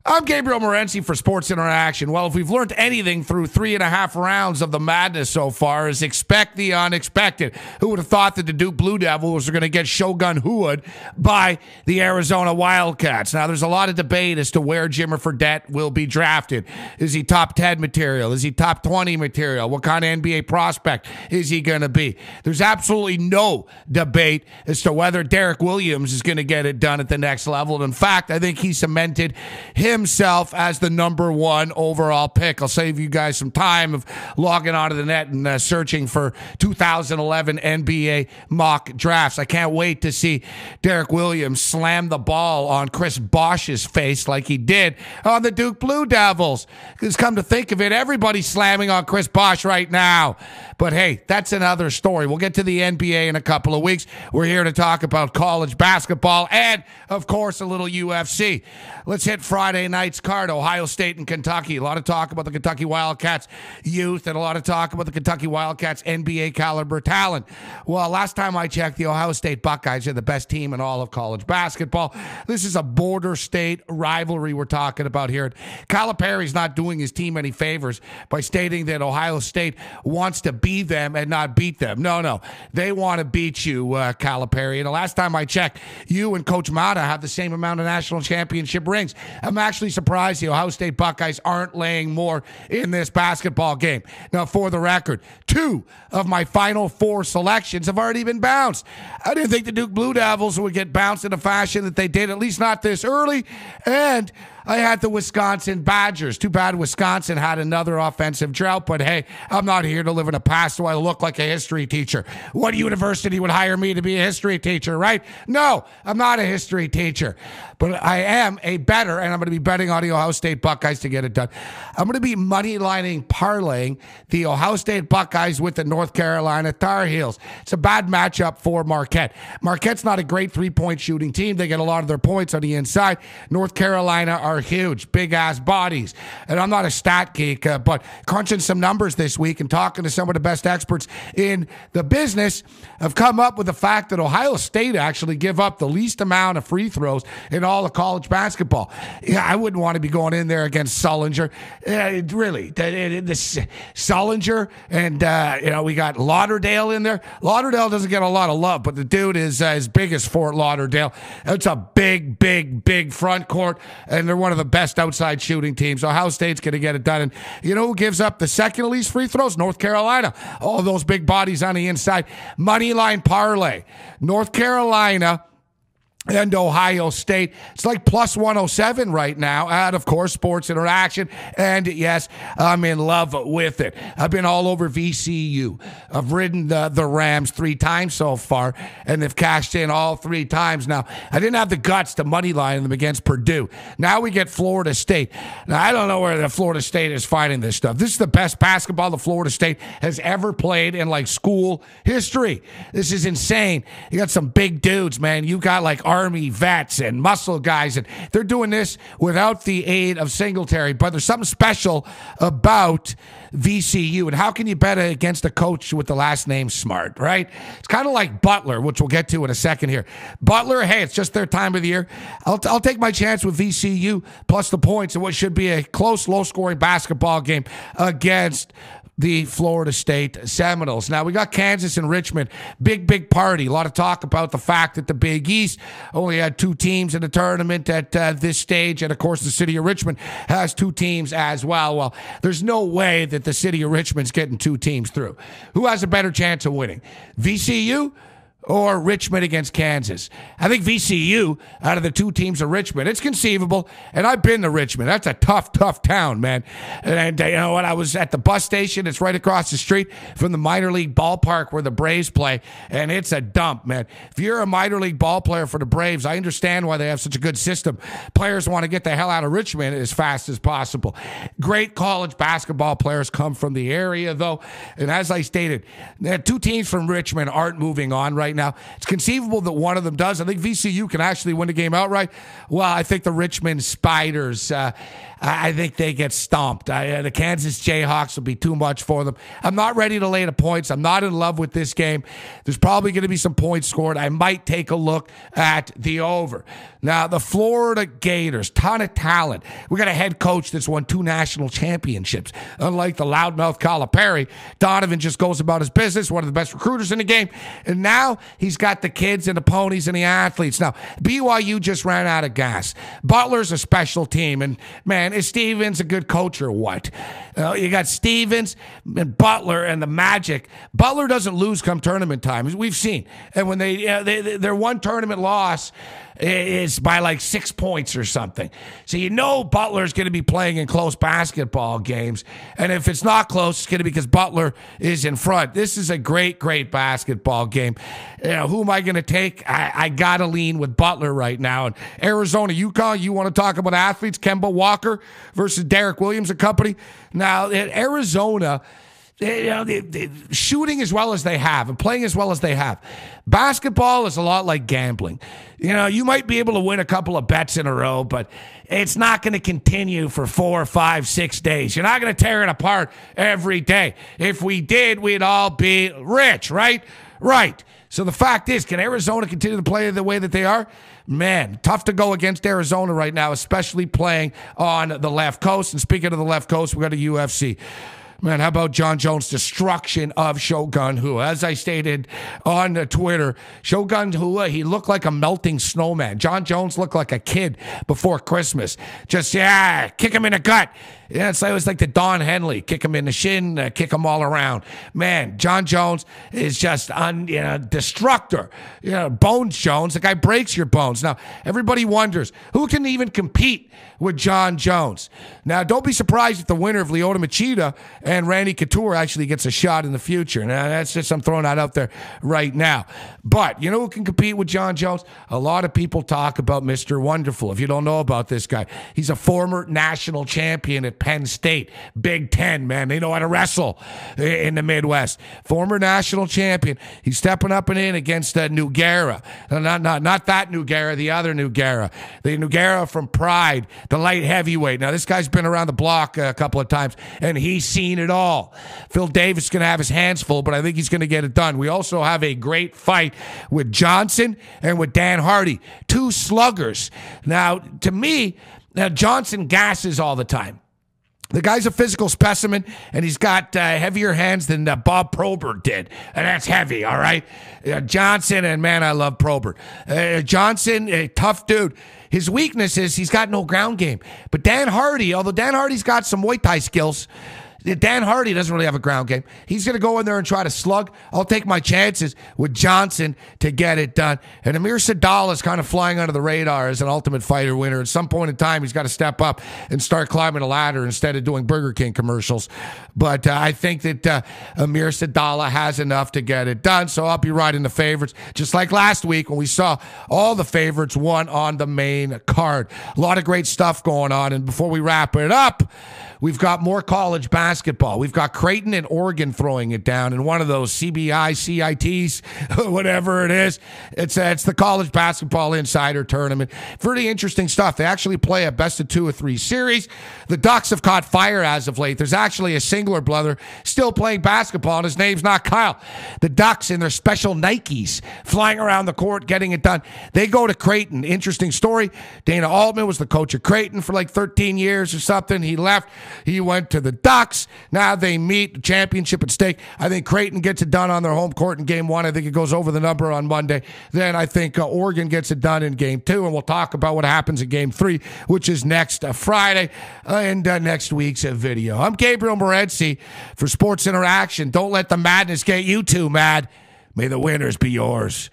I'm Gabriel Morency for Sports Interaction. Well, if we've learned anything through 3.5 rounds of the madness so far, is expect the unexpected. Who would have thought that the Duke Blue Devils are going to get Shogun Hooed by the Arizona Wildcats? Now, there's a lot of debate as to where Jimmer Fredette will be drafted. Is he top 10 material? Is he top 20 material? What kind of NBA prospect is he going to be? There's absolutely no debate as to whether Derek Williams is going to get it done at the next level. And in fact, I think he cemented himself as the number one overall pick. I'll save you guys some time of logging onto the net and searching for 2011 NBA mock drafts. I can't wait to see Derek Williams slam the ball on Chris Bosh's face like he did on the Duke Blue Devils. Because come to think of it, everybody's slamming on Chris Bosh right now. But hey, that's another story. We'll get to the NBA in a couple of weeks. We're here to talk about college basketball and, of course, a little UFC. Let's hit Friday night's card, Ohio State and Kentucky. A lot of talk about the Kentucky Wildcats youth and a lot of talk about the Kentucky Wildcats NBA caliber talent. Well, last time I checked, the Ohio State Buckeyes are the best team in all of college basketball. This is a border state rivalry we're talking about here. Calipari's not doing his team any favors by stating that Ohio State wants to be them and not beat them. No. They want to beat you, Calipari. And the last time I checked, you and Coach Mata have the same amount of national championship rings. I'm actually surprised the Ohio State Buckeyes aren't laying more in this basketball game. Now, for the record, 2 of my final 4 selections have already been bounced. I didn't think the Duke Blue Devils would get bounced in the fashion that they did, at least not this early. And I had the Wisconsin Badgers. Too bad Wisconsin had another offensive drought, but hey, I'm not here to live in the past, so I look like a history teacher. What university would hire me to be a history teacher, right? No, I'm not a history teacher, but I am a bettor, and I'm going to be betting on the Ohio State Buckeyes to get it done. I'm going to be money-lining, parlaying the Ohio State Buckeyes with the North Carolina Tar Heels. It's a bad matchup for Marquette. Marquette's not a great three-point shooting team. They get a lot of their points on the inside. North Carolina are huge, big-ass bodies. And I'm not a stat geek, but crunching some numbers this week and talking to some of the best experts in the business, I've come up with the fact that Ohio State actually give up the least amount of free throws in all of college basketball. Yeah, I wouldn't want to be going in there against Sullinger. Really, Sullinger and, we got Lauderdale in there. Lauderdale doesn't get a lot of love, but the dude is as big as Fort Lauderdale. It's a big front court, and they're one of the best outside shooting teams. Ohio State's going to get it done. And you know who gives up the second least free throws? North Carolina. All those big bodies on the inside. Money line parlay. North Carolina and Ohio State. It's like plus 107 right now. And, of course, Sports Interaction. And, yes, I'm in love with it. I've been all over VCU. I've ridden the Rams 3 times so far, and they've cashed in all 3 times. Now, I didn't have the guts to moneyline them against Purdue. Now we get Florida State. Now, I don't know where the Florida State is finding this stuff. This is the best basketball the Florida State has ever played in, school history. This is insane. You got some big dudes, man. You got, Army vets and muscle guys, and they're doing this without the aid of Singletary. But there's something special about VCU, and how can you bet against a coach with the last name Smart, right? It's kind of like Butler, which we'll get to in a second here. Butler, hey, it's just their time of the year. I'll take my chance with VCU plus the points in what should be a close, low-scoring basketball game against the Florida State Seminoles. Now, we got Kansas and Richmond. Big party. A lot of talk about the fact that the Big East only had 2 teams in the tournament at this stage. And, of course, the city of Richmond has 2 teams as well. Well, there's no way that the city of Richmond's getting 2 teams through. Who has a better chance of winning? VCU or Richmond against Kansas? I think VCU out of the 2 teams of Richmond. It's conceivable, and I've been to Richmond. That's a tough town, man. And you know what? I was at the bus station. It's right across the street from the minor league ballpark where the Braves play, and it's a dump, man. If you're a minor league ball player for the Braves, I understand why they have such a good system. Players want to get the hell out of Richmond as fast as possible. Great college basketball players come from the area, though, and as I stated, 2 teams from Richmond aren't moving on right right now. It's conceivable that one of them does. I think VCU can actually win the game outright. Well, I think the Richmond Spiders, I think they get stomped. The Kansas Jayhawks will be too much for them. I'm not ready to lay the points. I'm not in love with this game. There's probably going to be some points scored. I might take a look at the over. Now, the Florida Gators, ton of talent. We got a head coach that's won 2 national championships. Unlike the loudmouth Calipari, Donovan just goes about his business, one of the best recruiters in the game. And now he's got the kids and the ponies and the athletes. Now, BYU just ran out of gas. Butler's a special team. And, man, is Stevens a good coach or what? You got Stevens and Butler and the Magic. Butler doesn't lose come tournament time, as we've seen. And when their one tournament loss is by like 6 points or something. So you know Butler's going to be playing in close basketball games. And if it's not close, it's going to be because Butler is in front. This is a great, great basketball game. Who am I going to take? I got to lean with Butler right now. And Arizona, UConn, you want to talk about athletes? Kemba Walker versus Derek Williams and company. Now, at Arizona, shooting as well as they have and playing as well as they have. Basketball is a lot like gambling. You might be able to win a couple of bets in a row, but it's not going to continue for 4, 5, 6 days. You're not going to tear it apart every day. If we did, we'd all be rich, right? Right. So the fact is, can Arizona continue to play the way that they are? Man, tough to go against Arizona right now, especially playing on the left coast. And speaking of the left coast, we got a UFC. Man, how about John Jones' destruction of Shogun Rua? As I stated on Twitter, Shogun Rua, he looked like a melting snowman. John Jones looked like a kid before Christmas. Just, kick him in the gut. Yeah, it was like the Don Henley. Kick him in the shin, kick him all around. Man, John Jones is just destructor. Bones Jones, the guy breaks your bones. Now, everybody wonders, who can even compete with John Jones? Now, don't be surprised if the winner of Lyoto Machida and Randy Couture actually gets a shot in the future. Now, that's just, I'm throwing that out there right now. But you know who can compete with John Jones? A lot of people talk about Mr. Wonderful. If you don't know about this guy, he's a former national champion at Penn State. Big Ten, man. They know how to wrestle in the Midwest. Former national champion. He's stepping up and in against Nogueira. Not that Nogueira, the other Nogueira. The Nogueira from Pride, the light heavyweight. Now, this guy's been around the block a couple of times, and he's seen it all. Phil Davis is going to have his hands full, but I think he's going to get it done. We also have a great fight with Johnson and with Dan Hardy. 2 sluggers. Now, to me, Johnson gasses all the time. The guy's a physical specimen, and he's got heavier hands than Bob Probert did. And that's heavy, all right? Johnson, and man, I love Probert. Johnson, a tough dude. His weakness is he's got no ground game. But Dan Hardy, although Dan Hardy's got some Muay Thai skills, Dan Hardy doesn't really have a ground game. He's going to go in there and try to slug. I'll take my chances with Johnson to get it done. And Amir Sadal is kind of flying under the radar as an Ultimate Fighter winner. At some point in time, he's got to step up and start climbing a ladder instead of doing Burger King commercials. But I think that Amir Sadal has enough to get it done. So I'll be riding the favorites, just like last week when we saw all the favorites won on the main card. A lot of great stuff going on. And before we wrap it up, we've got more college basketball. We've got Creighton and Oregon throwing it down in one of those CBI, CITs, whatever it is. It's the College Basketball Insider Tournament. Pretty interesting stuff. They actually play a best of 2 or 3 series. The Ducks have caught fire as of late. There's actually a singular brother still playing basketball, and his name's not Kyle. The Ducks in their special Nikes flying around the court, getting it done. They go to Creighton. Interesting story. Dana Altman was the coach of Creighton for like 13 years or something. He left. He went to the Ducks. Now they meet, the championship at stake. I think Creighton gets it done on their home court in game 1. I think it goes over the number on Monday. Then I think Oregon gets it done in game 2, and we'll talk about what happens in game 3, which is next Friday and next week's video. I'm Gabriel Morency for Sports Interaction. Don't let the madness get you too mad. May the winners be yours.